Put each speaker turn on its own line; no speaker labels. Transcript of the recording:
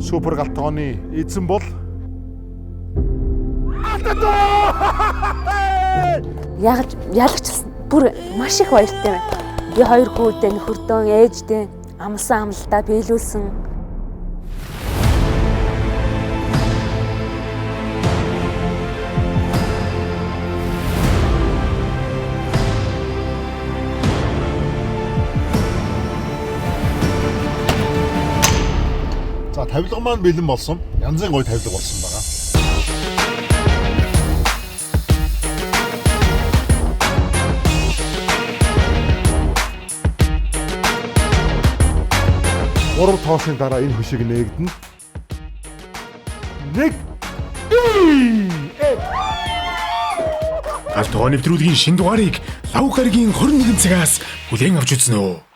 Супер галтгооны эзэн бол
Ялагчлсан бүр маш их баяртай байна. Би 2 хүүдээ нөхөрдөө ээждээ амлсан амлалтаа биелүүлсэн.
За тавилга маань бэлэн болсон. Янзын гоё тавилга болсон байгаа. Гурав тоосын дараа энэ хөшиг нээгдэнэ. 1
Галтгоо нэвтрүүлгийн шинэ дугаарыг лав гарагийн 21 цагаас бүлээн авч үзнэ үү.